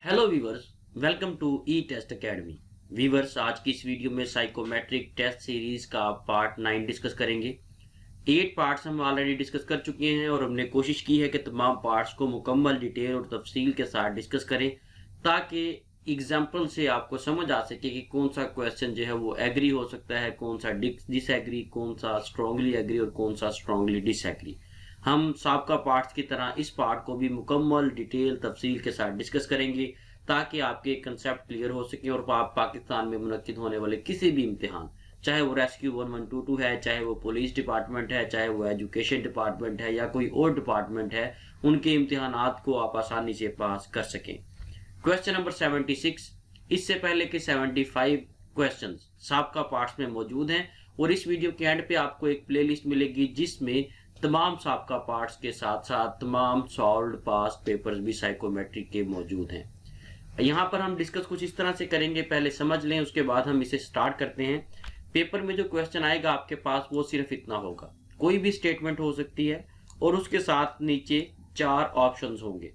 Hello viewers, welcome to E test academy. Viewers, आज की इस वीडियो में साइकोमेट्रिक टेस्ट सीरीज का पार्ट 9 डिस्कस करेंगे। 8 पार्ट्स हम ऑलरेडी डिस्कस कर चुके हैं और हमने कोशिश की है कि तमाम पार्ट्स को मुकम्मल डिटेल और तफसील के साथ डिस्कस करें ताकि एग्जाम्पल से आपको समझ आ सके कि कौन सा क्वेश्चन जो है वो एग्री हो सकता है, कौन सा डिसएग्री, कौन सा स्ट्रांगली एग्री और कौन सा स्ट्रांगली डिसएग्री। हम साबका पार्ट्स की तरह इस पार्ट को भी मुकम्मल डिटेल तफसील के साथ डिस्कस करेंगे ताकि आपके कंसेप्ट क्लियर हो सके और आप पाकिस्तान में मुनक्किद होने वाले किसी भी इम्तिहान, चाहे वो रेस्क्यू 1122 है, चाहे वो पुलिस डिपार्टमेंट है, चाहे वो एजुकेशन डिपार्टमेंट है या कोई और डिपार्टमेंट है, उनके इम्तिहानात को आप आसानी से पास कर सकें। क्वेश्चन नंबर 76, इससे पहले के 75 क्वेश्चंस साबका पार्ट्स में मौजूद हैं और इस वीडियो के एंड पे आपको एक प्लेलिस्ट मिलेगी जिसमें तमाम साबका पार्ट्स के साथ साथ तमाम सॉल्व्ड पास पेपर्स भी साइकोमेट्रिक के मौजूद हैं। यहाँ पर हम डिस्कस कुछ इस तरह से करेंगे, पहले समझ लें, उसके बाद हम इसे स्टार्ट करते हैं। पेपर में जो क्वेश्चन आएगा आपके पास वो सिर्फ इतना होगा, कोई भी स्टेटमेंट हो सकती है और उसके साथ नीचे 4 ऑप्शंस होंगे।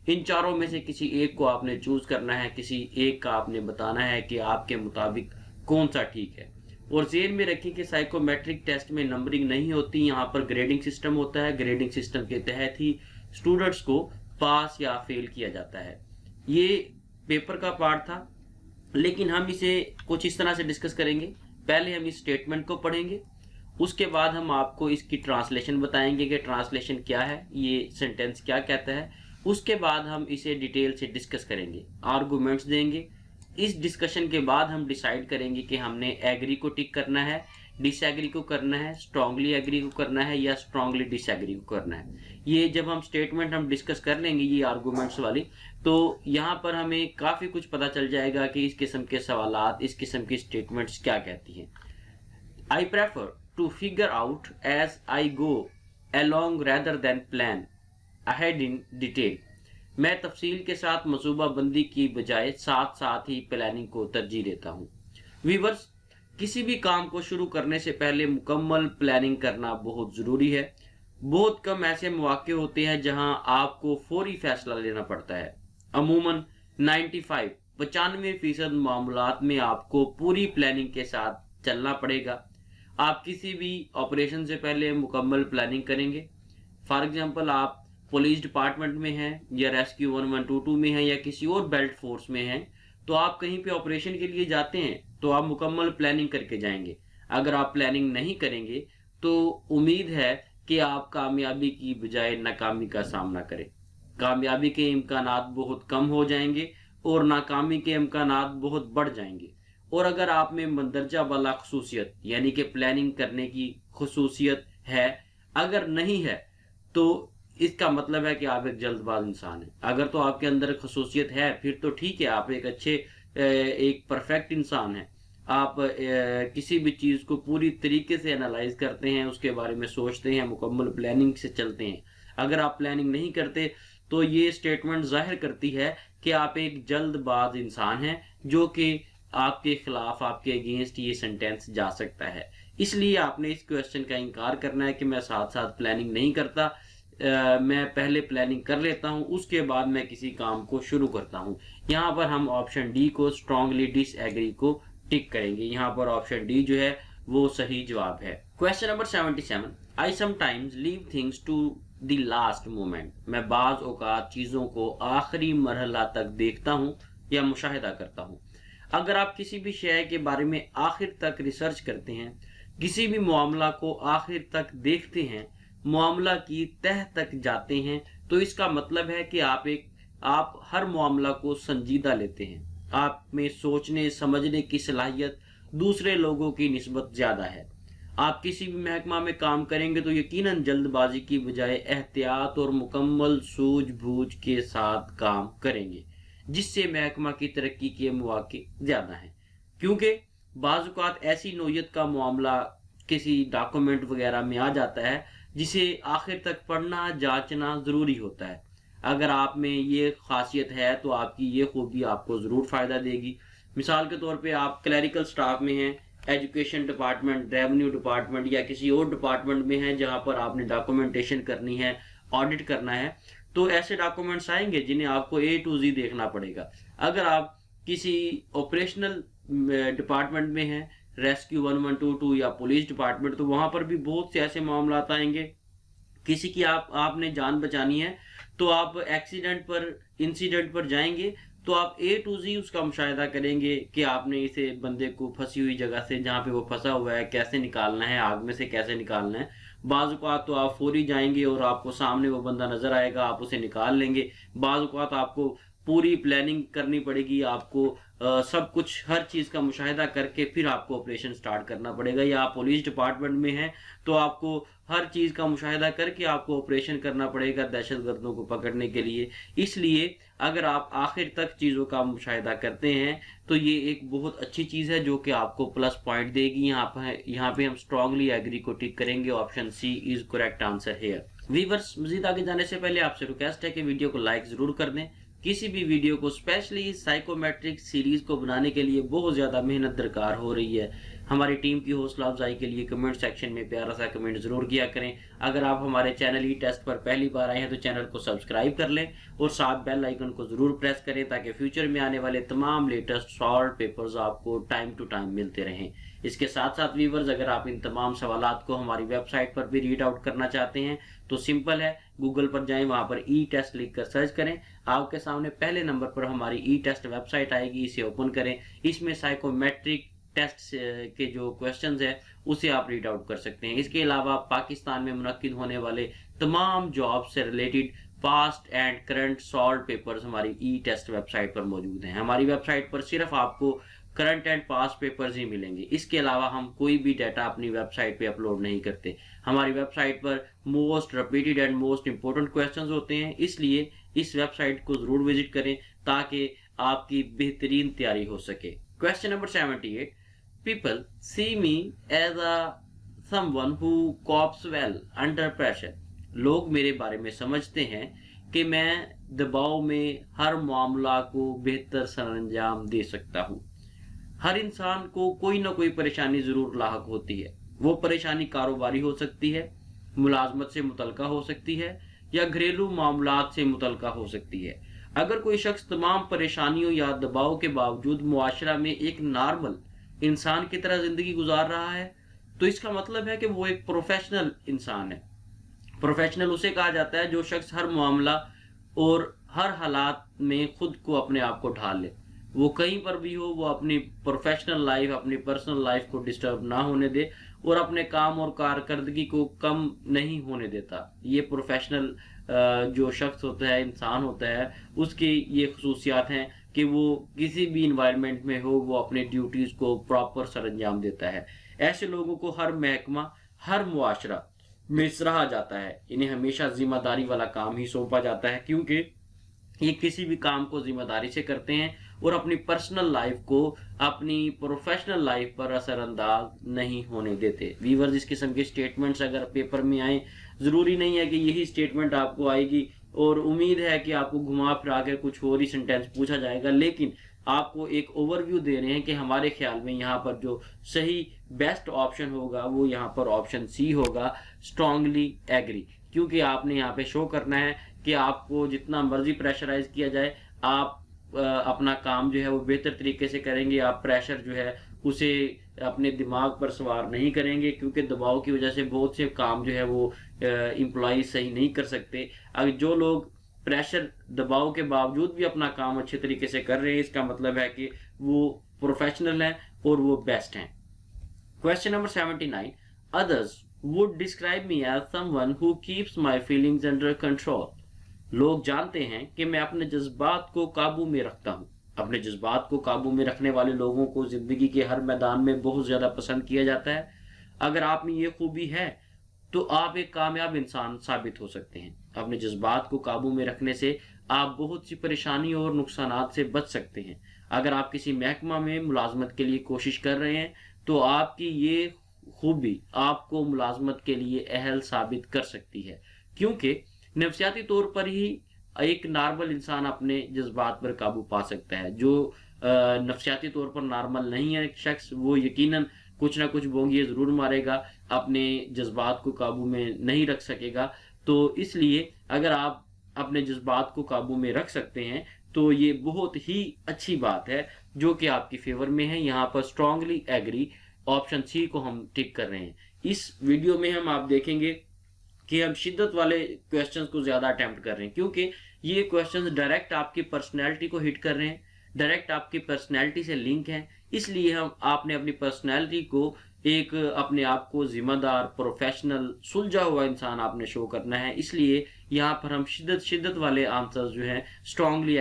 इन चारों में से किसी एक को आपने चूज करना है, किसी एक का आपने बताना है कि आपके मुताबिक कौन सा ठीक है। और ज़हन में रखें कि साइकोमेट्रिक टेस्ट में नंबरिंग नहीं होती, यहाँ पर ग्रेडिंग सिस्टम होता है। ग्रेडिंग सिस्टम के तहत ही स्टूडेंट्स को पास या फेल किया जाता है। ये पेपर का पार्ट था, लेकिन हम इसे कुछ इस तरह से डिस्कस करेंगे। पहले हम इस स्टेटमेंट को पढ़ेंगे, उसके बाद हम आपको इसकी ट्रांसलेशन बताएंगे कि ट्रांसलेशन क्या है, ये सेंटेंस क्या कहता है। उसके बाद हम इसे डिटेल से डिस्कस करेंगे, आर्गूमेंट्स देंगे। इस डिस्कशन के बाद हम डिसाइड करेंगे कि हमने एग्री को टिक करना है, डिसएग्री को करना है, स्ट्रांगली एग्री को करना है या स्ट्रांगली डिसएग्री को करना है। ये जब हम स्टेटमेंट हम डिस्कस कर लेंगे ये आर्गूमेंट्स वाली, तो यहाँ पर हमें काफ़ी कुछ पता चल जाएगा कि इस किस्म के सवालात, इस किस्म की स्टेटमेंट्स क्या कहती हैं। I prefer to figure out as I go along rather than plan ahead in detail। मैं तफसील के साथ मंसूबा बंदी की बजाय साथ साथ ही प्लानिंग को तरजीह देता हूँ। वीवर्स, किसी भी काम को शुरू करने से पहले मुकम्मल प्लानिंग करना बहुत ज़रूरी है। बहुत कम ऐसे मौके होते हैं जहां आपको फौरी फैसला लेना पड़ता है। अमूमन 95% मामलात में आपको पूरी प्लानिंग के साथ चलना पड़ेगा। आप किसी भी ऑपरेशन से पहले मुकम्मल प्लानिंग करेंगे। फॉर एग्जांपल, आप पुलिस डिपार्टमेंट में हैं या रेस्क्यू 1122 में हैं या किसी और बेल्ट फोर्स में हैं, तो आप कहीं पे ऑपरेशन के लिए जाते हैं तो आप मुकम्मल प्लानिंग करके जाएंगे। अगर आप प्लानिंग नहीं करेंगे तो उम्मीद है कि आप कामयाबी की बजाय नाकामी का सामना करें। कामयाबी के इम्कानात बहुत कम हो जाएंगे और नाकामी के इम्कानात बहुत बढ़ जाएंगे। और अगर आप में मंदरजा वाला खसूसियत यानी कि प्लानिंग करने की खसूसियत है, अगर नहीं है तो इसका मतलब है कि आप एक जल्दबाज इंसान हैं। अगर तो आपके अंदर खसूसियत है फिर तो ठीक है, आप एक अच्छे एक परफेक्ट इंसान हैं। आप किसी भी चीज़ को पूरी तरीके से एनालाइज करते हैं, उसके बारे में सोचते हैं, मुकम्मल प्लानिंग से चलते हैं। अगर आप प्लानिंग नहीं करते तो ये स्टेटमेंट जाहिर करती है कि आप एक जल्दबाज इंसान हैं, जो कि आपके खिलाफ, आपके अगेंस्ट ये सेंटेंस जा सकता है। इसलिए आपने इस क्वेश्चन का इनकार करना है कि मैं साथ साथ प्लानिंग नहीं करता, मैं पहले प्लानिंग कर लेता हूं, उसके बाद मैं किसी काम को शुरू करता हूं। यहाँ पर हम ऑप्शन डी को स्ट्रांगली डिसएग्री को टिक करेंगे। यहाँ पर ऑप्शन डी जो है वो सही जवाब है। Question number 77, I sometimes leave things to the last moment. मैं बाज औकात चीज़ों को आखिरी मरहला तक देखता हूँ या मुशाहिदा करता हूँ। अगर आप किसी भी शय के बारे में आखिर तक रिसर्च करते हैं, किसी भी मामला को आखिर तक देखते हैं, मामला की तह तक जाते हैं, तो इसका मतलब है कि आप हर मामला को संजीदा लेते हैं। आप में सोचने समझने की सलाहियत दूसरे लोगों की निस्बत ज़्यादा है। आप किसी भी महकमा में काम करेंगे तो यकीनन जल्दबाजी की बजाय एहतियात और मुकम्मल सूझबूझ के साथ काम करेंगे, जिससे महकमा की तरक्की के मौके ज़्यादा हैं। क्योंकि बाज़ औक़ात ऐसी नौयत का मामला किसी डॉक्यूमेंट वगैरह में आ जाता है जिसे आखिर तक पढ़ना, जांचना ज़रूरी होता है। अगर आप में ये खासियत है तो आपकी ये खूबी आपको ज़रूर फ़ायदा देगी। मिसाल के तौर पे आप क्लरिकल स्टाफ में हैं, एजुकेशन डिपार्टमेंट, रेवेन्यू डिपार्टमेंट या किसी और डिपार्टमेंट में हैं जहाँ पर आपने डॉक्यूमेंटेशन करनी है, ऑडिट करना है, तो ऐसे डॉक्यूमेंट्स आएंगे जिन्हें आपको A to Z देखना पड़ेगा। अगर आप किसी ऑपरेशनल डिपार्टमेंट में हैं, रेस्क्यू 1122 या पुलिस डिपार्टमेंट, तो वहां पर भी बहुत से ऐसे मामला आएंगे। किसी की आपने जान बचानी है तो आप इंसिडेंट पर जाएंगे, तो आप A to Z उसका मुशाहिदा करेंगे कि आपने इसे बंदे को फंसी हुई जगह से जहाँ पे वो फंसा हुआ है कैसे निकालना है, आग में से कैसे निकालना है। बाज़ औक़ात तो आप फौरी जाएंगे और आपको सामने वो बंदा नजर आएगा, आप उसे निकाल लेंगे। बाज़ औक़ात आपको पूरी प्लानिंग करनी पड़ेगी, आपको सब कुछ हर चीज़ का मुशाहिदा करके फिर आपको ऑपरेशन स्टार्ट करना पड़ेगा। या आप पुलिस डिपार्टमेंट में हैं तो आपको हर चीज़ का मुशाहिदा करके आपको ऑपरेशन करना पड़ेगा दहशतगर्दों को पकड़ने के लिए। इसलिए अगर आप आखिर तक चीज़ों का मुशाहिदा करते हैं तो ये एक बहुत अच्छी चीज़ है जो कि आपको प्लस पॉइंट देगी। यहाँ पे हम स्ट्रांगली एग्री को टिक करेंगे। Option C is correct answer here. Viewers, मजीद आगे जाने से पहले आपसे रिक्वेस्ट है कि वीडियो को लाइक जरूर कर दें। किसी भी वीडियो को स्पेशली साइकोमेट्रिक सीरीज को बनाने के लिए बहुत ज़्यादा मेहनत दरकार हो रही है। हमारी टीम की हौसला अफजाई के लिए कमेंट सेक्शन में प्यारा सा कमेंट जरूर किया करें। अगर आप हमारे चैनल ई टेस्ट पर पहली बार आए हैं तो चैनल को सब्सक्राइब कर लें और साथ बेल आइकन को जरूर प्रेस करें ताकि फ्यूचर में आने वाले तमाम लेटेस्ट सॉल्व पेपर्स आपको टाइम टू टाइम मिलते रहें। इसके साथ साथ व्यूअर्स, अगर आप इन तमाम सवालात को हमारी वेबसाइट पर भी रीड आउट करना चाहते हैं तो सिंपल है, गूगल पर जाएं, वहां पर ई टेस्ट लिख कर सर्च करें। आपके सामने पहले नंबर पर हमारी ई टेस्ट वेबसाइट आएगी, इसे ओपन करें। इसमें साइकोमेट्रिक टेस्ट के जो क्वेश्चंस है उसे आप रीड आउट कर सकते हैं। इसके अलावा पाकिस्तान में मुनक्किद होने वाले तमाम जॉब से related past and current solve papers हमारी ई टेस्ट वेबसाइट पर मौजूद हैं। हमारी वेबसाइट पर सिर्फ आपको करंट एंड पास्ट पेपर्स ही मिलेंगे। इसके अलावा हम कोई भी डाटा अपनी वेबसाइट पे अपलोड नहीं करते। हमारी वेबसाइट पर most repeated and most important questions होते हैं, इसलिए इस वेबसाइट को जरूर विजिट करें ताकि आपकी बेहतरीन तैयारी हो सके। Question number 78, people see me as someone who copes well under pressure. लोग मेरे बारे में समझते हैं कि मैं दबाव में हर मामला को बेहतर सरंजाम दे सकता हूँ। हर इंसान को कोई ना कोई परेशानी जरूर लाहक होती है। वो परेशानी कारोबारी हो सकती है, मुलाजमत से मुतलका हो सकती है या घरेलू मामलात से मुतलका हो सकती है। अगर कोई शख्स तमाम परेशानियों या दबाव के बावजूद मुआशरा में एक नॉर्मल इंसान की तरह जिंदगी गुजार रहा है तो इसका मतलब है कि वो एक प्रोफेशनल इंसान है। प्रोफेशनल उसे कहा जाता है जो शख्स हर मामला और हर हालात में खुद को अपने आप को ढाल ले। वो कहीं पर भी हो, वो अपनी प्रोफेशनल लाइफ, अपनी पर्सनल लाइफ को डिस्टर्ब ना होने दे और अपने काम और कारकर्दगी को कम नहीं होने देता। ये प्रोफेशनल जो शख्स होता है, इंसान होता है, उसकी ये खसूसियात हैं कि वो किसी भी इन्वायरमेंट में हो वो अपने ड्यूटीज को प्रॉपर सरंजाम देता है। ऐसे लोगों को हर महकमा, हर मुआशरा में सराहा जाता है। इन्हें हमेशा जिम्मेदारी वाला काम ही सौंपा जाता है क्योंकि ये किसी भी काम को जिम्मेदारी से करते हैं और अपनी पर्सनल लाइफ को अपनी प्रोफेशनल लाइफ पर असरअंदाज नहीं होने देते। व्यूअर्स, इस किस्म के स्टेटमेंट्स अगर पेपर में आए, जरूरी नहीं है कि यही स्टेटमेंट आपको आएगी और उम्मीद है कि आपको घुमा फिरा कर कुछ और ही सेंटेंस पूछा जाएगा, लेकिन आपको एक ओवरव्यू दे रहे हैं कि हमारे ख्याल में यहाँ पर जो सही बेस्ट ऑप्शन होगा वो यहाँ पर ऑप्शन सी होगा, स्ट्रांगली एग्री। क्योंकि आपने यहाँ पे शो करना है कि आपको जितना मर्जी प्रेशराइज किया जाए, आप अपना काम जो है वो बेहतर तरीके से करेंगे। आप प्रेशर जो है उसे अपने दिमाग पर सवार नहीं करेंगे क्योंकि दबाव की वजह से बहुत से काम जो है वो एम्प्लॉय सही नहीं कर सकते। अगर जो लोग प्रेशर दबाव के बावजूद भी अपना काम अच्छे तरीके से कर रहे हैं, इसका मतलब है कि वो प्रोफेशनल हैं और वो बेस्ट हैं। Question number 79, others would describe me as someone who keeps my feelings under control. लोग जानते हैं कि मैं अपने जज्बात को काबू में रखता हूँ। अपने जज्बात को काबू में रखने वाले लोगों को जिंदगी के हर मैदान में बहुत ज्यादा पसंद किया जाता है। अगर आप में ये खूबी है तो आप एक कामयाब इंसान साबित हो सकते हैं। अपने जज्बात को काबू में रखने से आप बहुत सी परेशानी और नुकसानात से बच सकते हैं। अगर आप किसी महकमा में मुलाजमत के लिए कोशिश कर रहे हैं तो आपकी ये खूबी आपको मुलाजमत के लिए अहल साबित कर सकती है, क्योंकि नफसियाती तौर पर ही एक नॉर्मल इंसान अपने जज्बात पर काबू पा सकता है। जो नफसियाती तौर पर नॉर्मल नहीं है शख्स, वो यकीनन कुछ ना कुछ बोंगिए जरूर मारेगा, अपने जज्बात को काबू में नहीं रख सकेगा। तो इसलिए अगर आप अपने जज्बात को काबू में रख सकते हैं तो ये बहुत ही अच्छी बात है जो कि आपकी फेवर में है। यहाँ पर स्ट्रांगली एग्री ऑप्शन सी को हम टिक कर रहे हैं। इस वीडियो में हम आप देखेंगे कि हम शिद्दत वाले क्वेश्चंस को ज्यादा अटेम्प्ट कर रहे हैं क्योंकि ये क्वेश्चंस डायरेक्ट आपकी पर्सनैलिटी को हिट कर रहे हैं, डायरेक्ट आपकी पर्सनैलिटी से लिंक है। इसलिए हम आपने अपनी पर्सनैलिटी को एक अपने आप को जिम्मेदार, प्रोफेशनल, सुलझा हुआ इंसान आपने शो करना है। इसलिए यहाँ पर हम शिद्दत वाले आंसर्स जो हैं स्ट्रांगली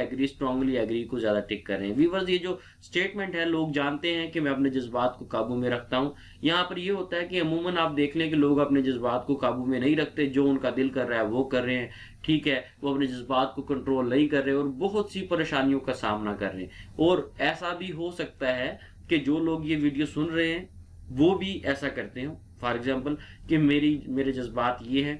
एग्री को ज्यादा टिक कर रहे हैं। व्यूअर्स, ये जो स्टेटमेंट है, लोग जानते हैं कि मैं अपने जज्बात को काबू में रखता हूँ। यहाँ पर ये होता है कि अमूमन आप देख लें कि लोग अपने जज्बात को काबू में नहीं रखते, जो उनका दिल कर रहा है वो कर रहे हैं, ठीक है, वो अपने जज्बात को कंट्रोल नहीं कर रहे और बहुत सी परेशानियों का सामना कर रहे हैं। और ऐसा भी हो सकता है कि जो लोग ये वीडियो सुन रहे हैं वो भी ऐसा करते हो। फॉर एग्जाम्पल कि मेरे जज्बात ये है,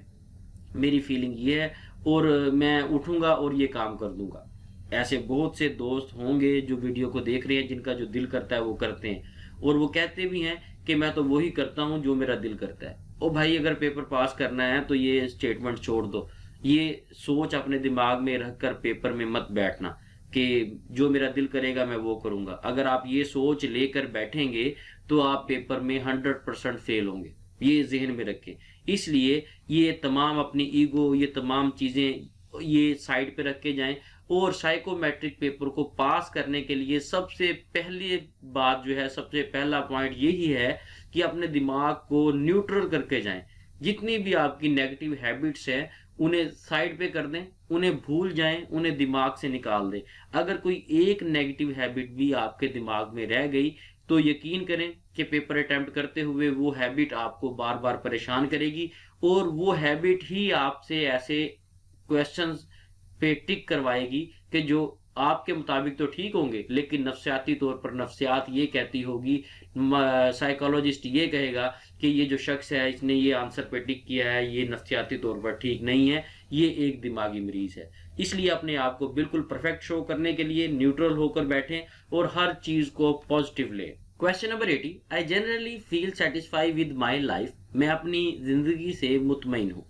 मेरी फीलिंग ये है और मैं उठूंगा और ये काम कर दूंगा। ऐसे बहुत से दोस्त होंगे जो वीडियो को देख रहे हैं जिनका जो दिल करता है वो करते हैं और वो कहते भी हैं कि मैं तो वही करता हूं जो मेरा दिल करता है। ओ भाई, अगर पेपर पास करना है तो ये स्टेटमेंट छोड़ दो, ये सोच अपने दिमाग में रखकर पेपर में मत बैठना कि जो मेरा दिल करेगा मैं वो करूंगा। अगर आप ये सोच लेकर बैठेंगे तो आप पेपर में 100% फेल होंगे, ये जहन में रखें। इसलिए ये तमाम अपनी ईगो, ये तमाम चीजें ये साइड पे रख के जाएं और साइकोमेट्रिक पेपर को पास करने के लिए सबसे पहली बात जो है, सबसे पहला पॉइंट यही है कि अपने दिमाग को न्यूट्रल करके जाएं। जितनी भी आपकी नेगेटिव हैबिट्स हैं उन्हें साइड पे कर दें, उन्हें भूल जाएं, उन्हें दिमाग से निकाल दें। अगर कोई एक नेगेटिव हैबिट भी आपके दिमाग में रह गई तो यकीन करें कि पेपर अटेम्प्ट करते हुए वो हैबिट आपको बार बार परेशान करेगी और वो हैबिट ही आपसे ऐसे क्वेश्चंस पे टिक करवाएगी कि जो आपके मुताबिक तो ठीक होंगे लेकिन नफ्सियाती तौर पर नफ्सियात ये कहती होगी, साइकोलॉजिस्ट ये कहेगा कि ये जो शख्स है इसने ये आंसर पे टिक किया है, ये नफ्सियाती तौर पर ठीक नहीं है, ये एक दिमागी मरीज है। इसलिए अपने आप को बिल्कुल परफेक्ट शो करने के लिए न्यूट्रल होकर बैठें और हर चीज को पॉजिटिव लें। Question number 80, I generally feel satisfy with my life. मैं अपनी जिंदगी से मुतमईन हूँ।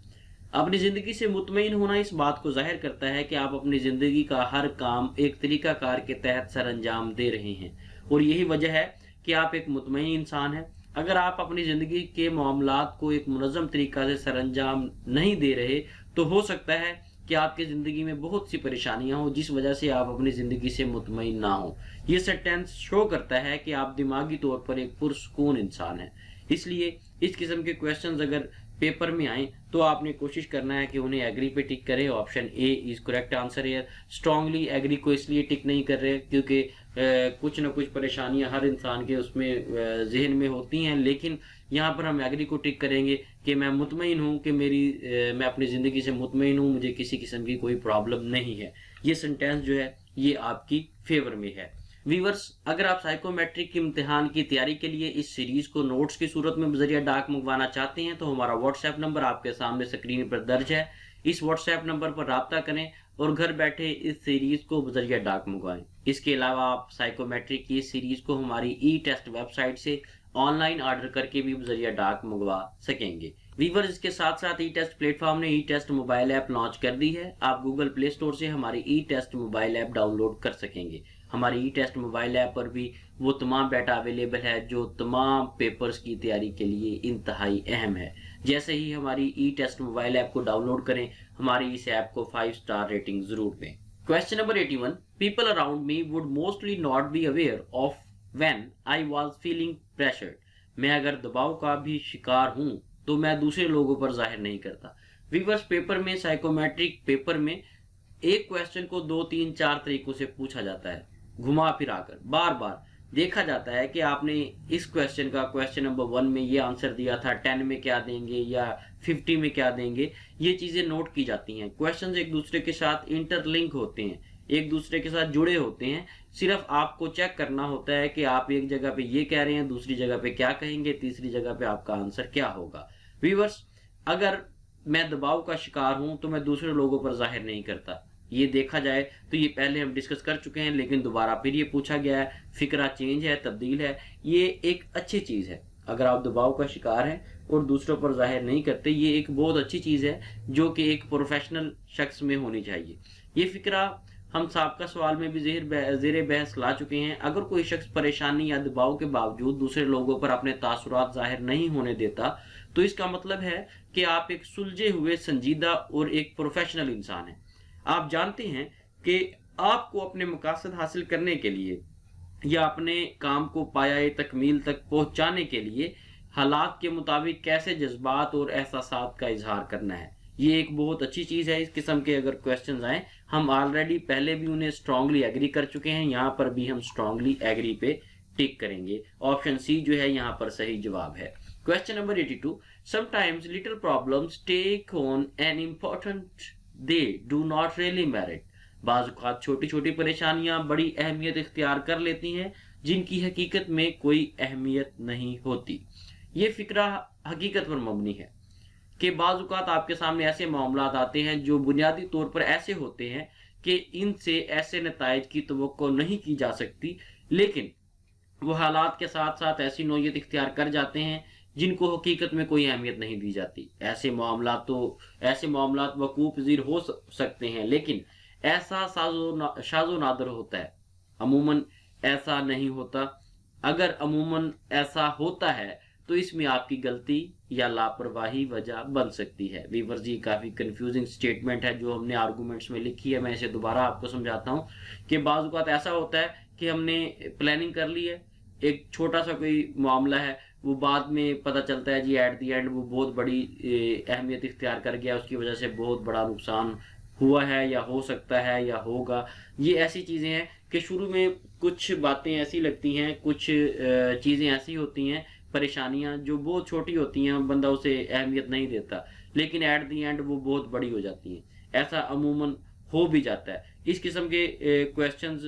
अपनी जिंदगी से मुतमईन होना इस बात को जाहिर करता है कि आप अपनी जिंदगी का हर काम एक तरीकाकार के तहत सरअंजाम दे रहे हैं और यही वजह है कि आप एक मुतमईन इंसान हैं। अगर आप अपनी जिंदगी के मामलात को एक मुनज़्ज़म तरीका से सरअंजाम नहीं दे रहे तो हो सकता है कि आपकी जिंदगी में बहुत सी परेशानियां हो जिस वजह से आप अपनी जिंदगी से मुतमईन ना हो। ये सेंटेंस शो करता है कि आप दिमागी तौर पर एक पुरसुकून इंसान हैं। इसलिए इस किस्म के क्वेश्चंस अगर पेपर में आए तो आपने कोशिश करना है कि उन्हें एग्री पे टिक करें। Option A is correct answer है। स्ट्रांगली एग्री को इसलिए टिक नहीं कर रहे क्योंकि कुछ ना कुछ परेशानियां हर इंसान के उसमें जहन में होती हैं, लेकिन यहाँ पर हम एग्री को टिक करेंगे कि मैं मुतमईन हूँ कि मैं अपनी ज़िंदगी से मुतमईन हूँ, मुझे किसी किस्म की कोई प्रॉब्लम नहीं है। ये सेंटेंस जो है ये आपकी फेवर में है। व्यूअर्स, अगर आप साइकोमेट्रिक इम्तिहान की तैयारी के लिए इस सीरीज को नोट्स की सूरत में बजरिया डाक मंगवाना चाहते हैं तो हमारा व्हाट्सएप नंबर आपके सामने स्क्रीन पर दर्ज है। इस व्हाट्सएप नंबर पर राब्ता करें और घर बैठे इस सीरीज को बजरिया डाक मंगवाएं। इसके अलावा आप साइकोमेट्रिक की सीरीज को हमारी ई टेस्ट वेबसाइट से ऑनलाइन ऑर्डर करके भी बजरिया डाक मंगवा सकेंगे। व्यूअर्स, इसके साथ साथ ई टेस्ट प्लेटफॉर्म ने ई टेस्ट मोबाइल ऐप लॉन्च कर दी है। आप गूगल प्ले स्टोर से हमारी ई टेस्ट मोबाइल ऐप डाउनलोड कर सकेंगे। हमारी ई टेस्ट मोबाइल ऐप पर भी वो तमाम डाटा अवेलेबल है जो तमाम पेपर्स की तैयारी के लिए इंतहाई अहम है। जैसे ही हमारी ई टेस्ट मोबाइल ऐप को डाउनलोड करें, हमारी इस ऐप को 5 स्टार रेटिंग जरूर दें। Question number 81, people around me would mostly not be aware of when I was feeling pressured. मैं अगर दबाव का भी शिकार हूं तो मैं दूसरे लोगों पर जाहिर नहीं करता। व्यूअर्स, पेपर में, साइकोमेट्रिक पेपर में एक क्वेश्चन को 2, 3, 4 तरीकों से पूछा जाता है, घुमा फिरा कर बार बार देखा जाता है कि आपने इस क्वेश्चन का क्वेश्चन नंबर 1 में ये आंसर दिया था, 10 में क्या देंगे या 50 में क्या देंगे। ये चीजें नोट की जाती हैं। क्वेश्चंस एक दूसरे के साथ इंटरलिंक होते हैं, एक दूसरे के साथ जुड़े होते हैं। सिर्फ आपको चेक करना होता है कि आप एक जगह पे ये कह रहे हैं, दूसरी जगह पे क्या कहेंगे, तीसरी जगह पे आपका आंसर क्या होगा। व्यूअर्स, अगर मैं दबाव का शिकार हूं तो मैं दूसरे लोगों पर जाहिर नहीं करता। ये देखा जाए तो ये पहले हम डिस्कस कर चुके हैं, लेकिन दोबारा फिर ये पूछा गया है। फिक्रा चेंज है, तब्दील है, ये एक अच्छी चीज है। अगर आप दबाव का शिकार हैं और दूसरों पर जाहिर नहीं करते, ये एक बहुत अच्छी चीज़ है जो कि एक प्रोफेशनल शख्स में होनी चाहिए। ये फिक्रा हम साबका सवाल में भी ज़ेर बहस ला चुके हैं। अगर कोई शख्स परेशानी या दबाव के बावजूद दूसरे लोगों पर अपने तासुरात जाहिर नहीं होने देता, तो इसका मतलब है कि आप एक सुलझे हुए, संजीदा और एक प्रोफेशनल इंसान हैं। आप जानते हैं कि आपको अपने मकासद हासिल करने के लिए या अपने काम को पाया तकमील तक पहुंचाने के लिए हालात के मुताबिक कैसे जज्बात और एहसासात का इजहार करना है। ये एक बहुत अच्छी चीज़ है। इस किस्म के अगर क्वेश्चंस आए, हम ऑलरेडी पहले भी उन्हें स्ट्रांगली एग्री कर चुके हैं, यहाँ पर भी हम स्ट्रांगली एग्री पे टिक करेंगे। ऑप्शन सी जो है यहाँ पर सही जवाब है। Question number 82, sometimes little problems take on an important they do not really merit. बाज़ औक़ात छोटी छोटी परेशानियां बड़ी अहमियत इख्तियार कर लेती हैं जिनकी हकीकत में कोई अहमियत नहीं होती। ये फिक्रा हकीकत पर मबनी है कि बाज़ औक़ात आपके सामने ऐसे मामलात आते हैं जो बुनियादी तौर पर ऐसे होते हैं कि इनसे ऐसे नताइज की तवक्को नहीं की जा सकती, लेकिन वो हालात के साथ साथ ऐसी नौयत इख्तियार कर जाते हैं जिनको हकीकत में कोई अहमियत नहीं दी जाती। ऐसे मामलात वकूफ़ पज़ीर हो सकते हैं, लेकिन ऐसा शाज़ो नादर होता है। अमूमन ऐसा नहीं होता। अगर अमूमन ऐसा होता है तो इसमें आपकी गलती या लापरवाही वजह बन सकती है। व्यूअर्स, ये काफ़ी कंफ्यूजिंग स्टेटमेंट है जो हमने आर्गूमेंट्स में लिखी है। मैं इसे दोबारा आपको समझाता हूँ कि बाज़ औक़ात ऐसा होता है कि हमने प्लानिंग कर ली है, एक छोटा सा कोई मामला है, वो बाद में पता चलता है जी एट दी एंड वो बहुत बड़ी अहमियत इख्तियार कर गया, उसकी वजह से बहुत बड़ा नुकसान हुआ है या हो सकता है या होगा। ये ऐसी चीज़ें हैं कि शुरू में कुछ बातें ऐसी लगती हैं, कुछ चीज़ें ऐसी होती हैं, परेशानियां जो बहुत छोटी होती हैं, बंदा उसे अहमियत नहीं देता, लेकिन एट दी एंड वो बहुत बड़ी हो जाती हैं। ऐसा अमूमन हो भी जाता है। इस किस्म के क्वेश्चंस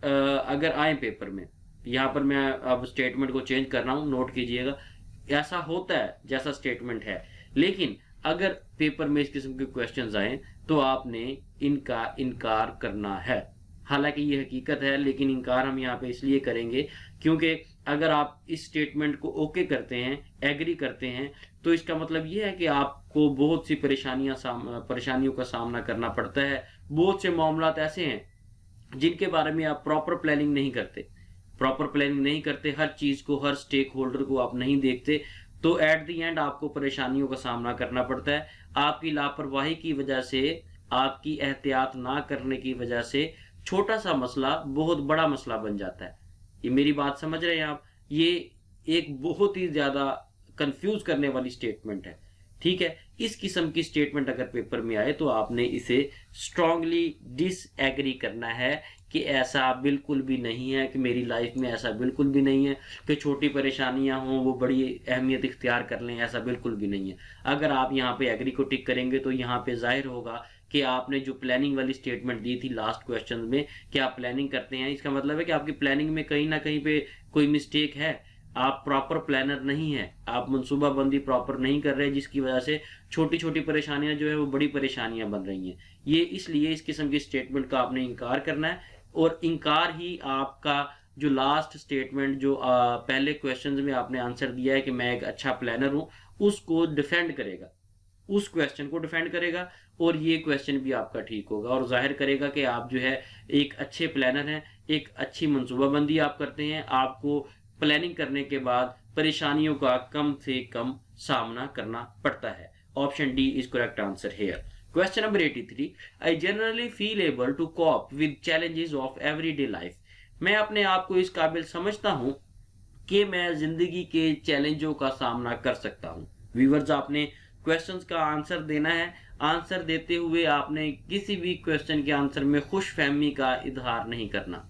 अगर आए पेपर में, यहाँ पर मैं अब स्टेटमेंट को चेंज कर रहा हूँ, नोट कीजिएगा, ऐसा होता है जैसा स्टेटमेंट है, लेकिन अगर पेपर में इस किस्म के क्वेश्चंस आए तो आपने इनका इनकार करना है। हालांकि ये हकीकत है, लेकिन इनकार हम यहाँ पे इसलिए करेंगे क्योंकि अगर आप इस स्टेटमेंट को ओके करते हैं, एग्री करते हैं, तो इसका मतलब ये है कि आपको बहुत सी परेशानियों का सामना करना पड़ता है। बहुत से मामलात ऐसे हैं जिनके बारे में आप प्रॉपर प्लानिंग नहीं करते, हर चीज़ को, हर स्टेक होल्डर को आप नहीं देखते, तो एट दी एंड आपको परेशानियों का सामना करना पड़ता है। आपकी लापरवाही की वजह से, आपकी एहतियात ना करने की वजह से छोटा सा मसला बहुत बड़ा मसला बन जाता है। ये मेरी बात समझ रहे हैं आप? ये एक बहुत ही ज्यादा कंफ्यूज करने वाली स्टेटमेंट है, ठीक है। इस किस्म की स्टेटमेंट अगर पेपर में आए तो आपने इसे स्ट्रांगली डिसएग्री करना है कि ऐसा बिल्कुल भी नहीं है, कि मेरी लाइफ में ऐसा बिल्कुल भी नहीं है कि छोटी परेशानियां हों वो बड़ी अहमियत इख्तियार कर लें, ऐसा बिल्कुल भी नहीं है। अगर आप यहाँ पे एग्री को टिक करेंगे तो यहाँ पे जाहिर होगा कि आपने जो प्लानिंग वाली स्टेटमेंट दी थी लास्ट क्वेश्चन में कि आप प्लानिंग करते हैं, इसका मतलब है कि आपकी प्लानिंग में कहीं ना कहीं पे कोई मिस्टेक है, आप प्रॉपर प्लानर नहीं है, आप मनसूबाबंदी प्रॉपर नहीं कर रहे, जिसकी वजह से छोटी छोटी परेशानियां जो है वो बड़ी परेशानियां बन रही हैं। ये इसलिए इस किस्म की स्टेटमेंट का आपने इनकार करना है, और इनकार ही आपका जो लास्ट स्टेटमेंट जो पहले क्वेश्चन में आपने आंसर दिया है कि मैं एक अच्छा प्लानर हूं, उसको डिफेंड करेगा, उस क्वेश्चन को डिफेंड करेगा, और ये क्वेश्चन भी आपका ठीक होगा और जाहिर करेगा कि आप जो है एक अच्छे प्लानर हैं, एक अच्छी मनसूबाबंदी आप करते हैं, आपको प्लानिंग करने के बाद परेशानियों का कम से कम सामना करना पड़ता है। Option D is correct answer here. Question number 83, I generally feel able to cope with challenges of everyday life. मैं अपने आप को इस काबिल समझता हूं कि मैं जिंदगी के चैलेंजों का सामना कर सकता हूं। व्यूअर्स, आपने क्वेश्चंस का आंसर देना है। आंसर देते हुए आपने किसी भी क्वेश्चन के आंसर में खुशफहमी का इजहार नहीं करना।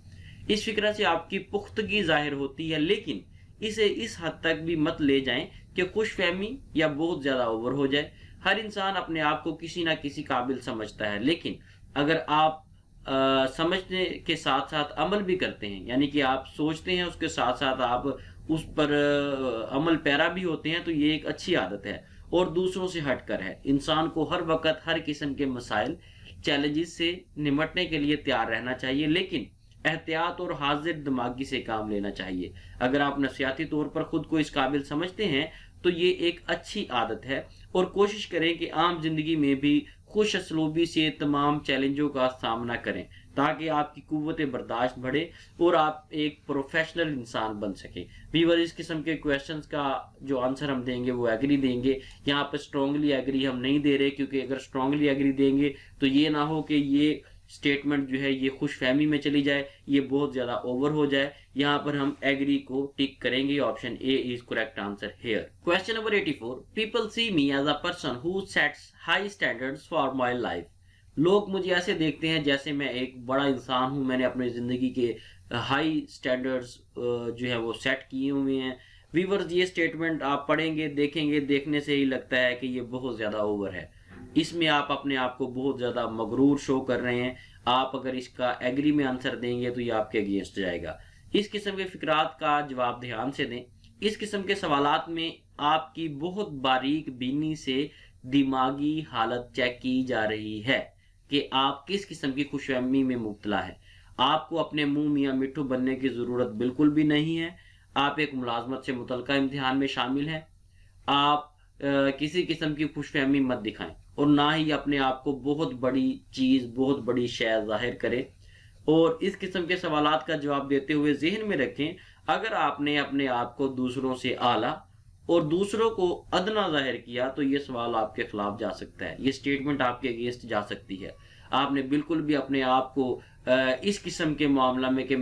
इस फिक्र से आपकी पुख्तगी जाहिर होती है, लेकिन इसे इस हद तक भी मत ले जाएं कि खुशफहमी या बहुत ज्यादा ओवर हो जाए। हर इंसान अपने आप को किसी ना किसी काबिल समझता है, लेकिन अगर आप समझने के साथ साथ अमल भी करते हैं, यानी कि आप सोचते हैं उसके साथ साथ आप उस पर अमल पैरा भी होते हैं, तो ये एक अच्छी आदत है और दूसरों से हटकर है। इंसान को हर वक्त हर किस्म के मसाइल, चैलेंजेस से निपटने के लिए तैयार रहना चाहिए, लेकिन एहतियात और हाजिर दिमागी से काम लेना चाहिए। अगर आप नफसियाती तौर पर खुद को इस काबिल समझते हैं तो ये एक अच्छी आदत है, और कोशिश करें कि आम जिंदगी में भी खुश असलूबी से तमाम चैलेंजों का सामना करें, ताकि आपकी कुव्वत बर्दाश्त बढ़े और आप एक प्रोफेशनल इंसान बन सके। व्यूअर, इस किस्म के क्वेश्चंस का जो आंसर हम देंगे वो एग्री देंगे। यहाँ पर स्ट्रांगली एग्री हम नहीं दे रहे, क्योंकि अगर स्ट्रांगली एग्री देंगे तो ये ना हो कि ये स्टेटमेंट जो है ये खुशफहमी में चली जाए, ये बहुत ज्यादा ओवर हो जाए। यहाँ पर हम एग्री को टिक करेंगे। Option A is correct answer here. Question number 84, people see me as a person who sets high standards for my life. लोग मुझे ऐसे देखते हैं जैसे मैं एक बड़ा इंसान हूं, मैंने अपनी जिंदगी के हाई स्टैंडर्ड्स जो है वो सेट किए हुए हैं। व्यूअर्स, ये स्टेटमेंट आप पढ़ेंगे, देखेंगे, देखने से ही लगता है कि ये बहुत ज्यादा ओवर है। इसमें आप अपने आप को बहुत ज्यादा मगरूर शो कर रहे हैं। आप अगर इसका एग्री में आंसर देंगे तो ये आपके अगेंस्ट जाएगा। इस किस्म के फिक्रात का जवाब ध्यान से दें। इस किस्म के सवालात में आपकी बहुत बारीक बीनी से दिमागी हालत चेक की जा रही है कि आप किस किस्म की खुशफहमी में मुब्तला है। आपको अपने मुंह मियां मिट्ठू बनने की जरूरत बिल्कुल भी नहीं है। आप एक मुलाजमत से मुतल्लिका इम्तिहान में शामिल हैं। आप किसी किस्म की खुशफहमी मत दिखाएं, और ना ही अपने आप को बहुत बड़ी चीज, बहुत बड़ी शय जाहिर करें। और इस किस्म के सवालात का जवाब देते हुए जहन में रखें, अगर आपने अपने आप को दूसरों से आला और दूसरों को अदना जाहिर किया तो ये सवाल आपके खिलाफ जा सकता है, ये स्टेटमेंट आपके अगेंस्ट जा सकती है। आपने बिल्कुल भी अपने आप को इस किस्म के मामला में कि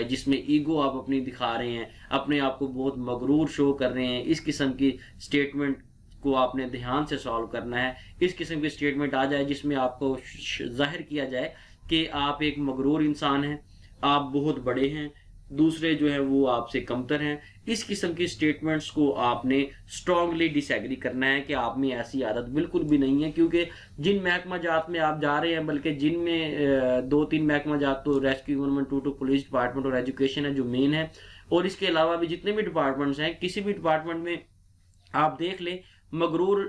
जिसमें ईगो आप अपनी दिखा रहे हैं, अपने आप को बहुत मगरूर शो कर रहे हैं, इस किस्म की स्टेटमेंट को आपने ध्यान से सॉल्व करना है। इस किस्म की स्टेटमेंट आ जाए जिसमें आपको जाहिर किया जाए कि आप एक मगरूर इंसान हैं, आप बहुत बड़े हैं, दूसरे जो है वो आपसे कमतर हैं। इस किस्म की स्टेटमेंट्स को आपने स्ट्रांगली डिसएग्री करना है कि आप में ऐसी आदत बिल्कुल भी नहीं है, क्योंकि जिन महकमा जात में आप जा रहे हैं, बल्कि जिनमें 2-3 महकमा जात तो रेस्क्यू 112 पुलिस डिपार्टमेंट और एजुकेशन है जो मेन है, और इसके अलावा भी जितने भी डिपार्टमेंट्स हैं, किसी भी डिपार्टमेंट में आप देख लें मगरूर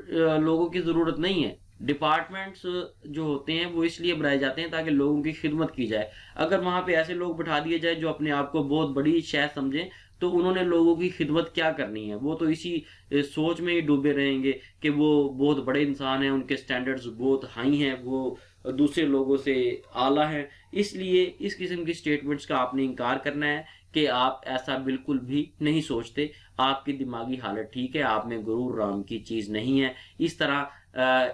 लोगों की जरूरत नहीं है। डिपार्टमेंट्स जो होते हैं वो इसलिए बनाए जाते हैं ताकि लोगों की खिदमत की जाए। अगर वहां पे ऐसे लोग बैठा दिए जाए जो अपने आप को बहुत बड़ी शय समझें, तो उन्होंने लोगों की खिदमत क्या करनी है। वो तो इसी सोच में ही डूबे रहेंगे कि वो बहुत बड़े इंसान हैं, उनके स्टैंडर्ड्स बहुत हाई हैं, वो दूसरे लोगों से आला है। इसलिए इस किस्म की स्टेटमेंट्स का आपने इनकार करना है कि आप ऐसा बिल्कुल भी नहीं सोचते। आपकी दिमागी हालत ठीक है, आप में गुरूर नाम की चीज नहीं है। इस तरह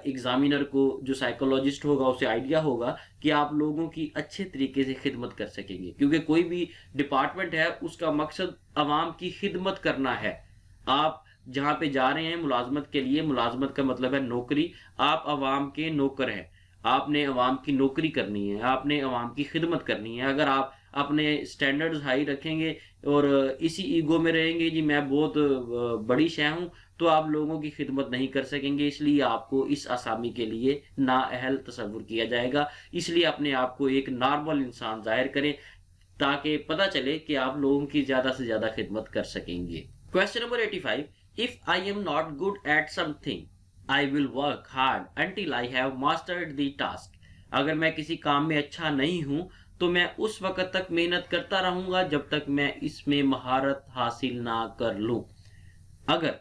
एग्जामिनर को, जो साइकोलॉजिस्ट होगा, उसे आइडिया होगा कि आप लोगों की अच्छे तरीके से खिदमत कर सकेंगे, क्योंकि कोई भी डिपार्टमेंट है उसका मकसद अवाम की खिदमत करना है। आप जहां पे जा रहे हैं मुलाजमत के लिए, मुलाजमत का मतलब है नौकरी, आप अवाम के नौकर हैं, आपने अवाम की नौकरी करनी है, आपने अवाम की खिदमत करनी है। अगर आप अपने स्टैंडर्ड्स हाई रखेंगे और इसी ईगो में रहेंगे जी मैं बहुत बड़ी शय हूं, तो आप लोगों की खिदमत नहीं कर सकेंगे। इसलिए आपको इस आसामी के लिए नाअहल तस्वुर किया जाएगा। इसलिए अपने आप को एक नॉर्मल इंसान जाहिर करें ताकि पता चले कि आप लोगों की ज्यादा से ज्यादा खिदमत कर सकेंगे। Question number 85, if I am not good at something I will work hard until I have mastered the task. अगर मैं किसी काम में अच्छा नहीं हूं तो मैं उस वक्त तक मेहनत करता रहूंगा जब तक मैं इसमें महारत हासिल ना कर लूं। अगर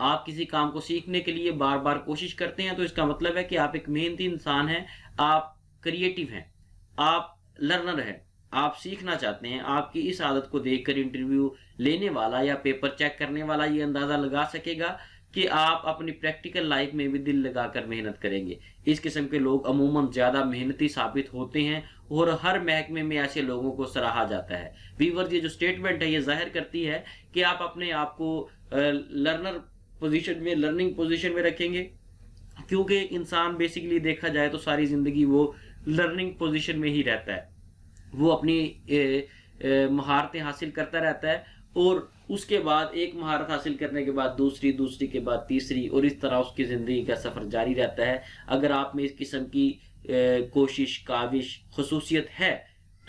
आप किसी काम को सीखने के लिए बार बार कोशिश करते हैं तो इसका मतलब है कि आप एक मेहनती इंसान हैं, आप क्रिएटिव हैं, आप लर्नर हैं, आप सीखना चाहते हैं। आपकी इस आदत को देखकर इंटरव्यू लेने वाला या पेपर चेक करने वाला ये अंदाजा लगा सकेगा कि आप अपनी प्रैक्टिकल लाइफ में भी दिल लगाकर मेहनत करेंगे। इस किस्म के लोग अमूमन ज्यादा मेहनती साबित होते हैं और हर महकमे में ऐसे लोगों को सराहा जाता है। व्यूअर्स, ये जो स्टेटमेंट है ये जाहिर करती है कि आप अपने आप को लर्नर पोजीशन में, लर्निंग पोजीशन में रखेंगे, क्योंकि इंसान बेसिकली देखा जाए तो सारी जिंदगी वो लर्निंग पोजीशन में ही रहता है। वो अपनी महारतें हासिल करता रहता है और उसके बाद एक महारत हासिल करने के बाद दूसरी, दूसरी के बाद तीसरी, और इस तरह उसकी जिंदगी का सफर जारी रहता है। अगर आप में इस किस्म की कोशिश, काविश, खसूसियत है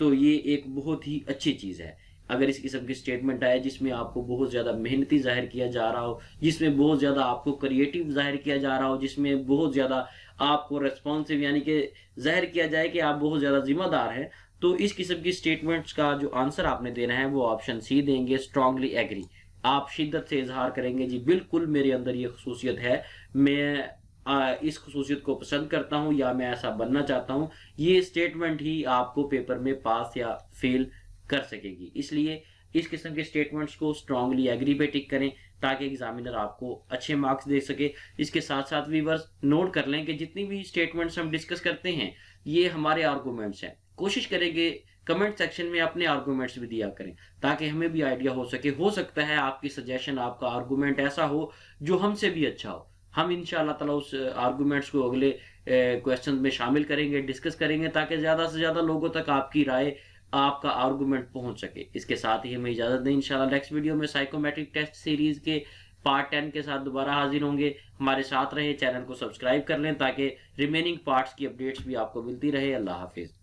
तो ये एक बहुत ही अच्छी चीज है। अगर इस किस्म की स्टेटमेंट आए जिसमें आपको बहुत ज्यादा मेहनती जाहिर किया जा रहा हो, जिसमें बहुत ज्यादा आपको क्रिएटिव जाहिर किया जा रहा हो, जिसमें बहुत ज्यादा आपको रेस्पॉन्सिव यानी कि जाहिर किया जाए कि आप बहुत ज्यादा जिम्मेदार हैं, तो इस किस्म की स्टेटमेंट्स का जो आंसर आपने देना है वो ऑप्शन सी देंगे, स्ट्रांगली एग्री। आप शिद्दत से इजहार करेंगे जी बिल्कुल मेरे अंदर ये खसूसियत है, मैं इस खसूसियत को पसंद करता हूँ या मैं ऐसा बनना चाहता हूँ। ये स्टेटमेंट ही आपको पेपर में पास या फेल कर सकेगी। इसलिए इस किस्म के स्टेटमेंट्स को स्ट्रांगली एग्री पे टिक करें ताकि एग्जामिनर आपको अच्छे मार्क्स दे सके। इसके साथ साथ व्यूअर्स नोट कर लें कि जितनी भी स्टेटमेंट्स हम डिस्कस करते हैं ये हमारे आर्गूमेंट्स हैं। कोशिश करेंगे कमेंट सेक्शन में अपने आर्गूमेंट्स भी दिया करें ताकि हमें भी आइडिया हो सके। हो सकता है आपकी सजेशन, आपका आर्गूमेंट ऐसा हो जो हमसे भी अच्छा हो। हम इंशाअल्लाह ताला उस आर्गूमेंट्स को अगले क्वेश्चन में शामिल करेंगे, डिस्कस करेंगे ताकि ज़्यादा से ज़्यादा लोगों तक आपकी राय, आपका आर्गूमेंट पहुंच सके। इसके साथ ही हमें इजाज़त दें। इंशाल्लाह नेक्स्ट वीडियो में साइकोमेट्रिक टेस्ट सीरीज़ के पार्ट 10 के साथ दोबारा हाजिर होंगे। हमारे साथ रहें, चैनल को सब्सक्राइब कर लें ताकि रिमेनिंग पार्ट्स की अपडेट्स भी आपको मिलती रहे। अल्लाह हाफिज़।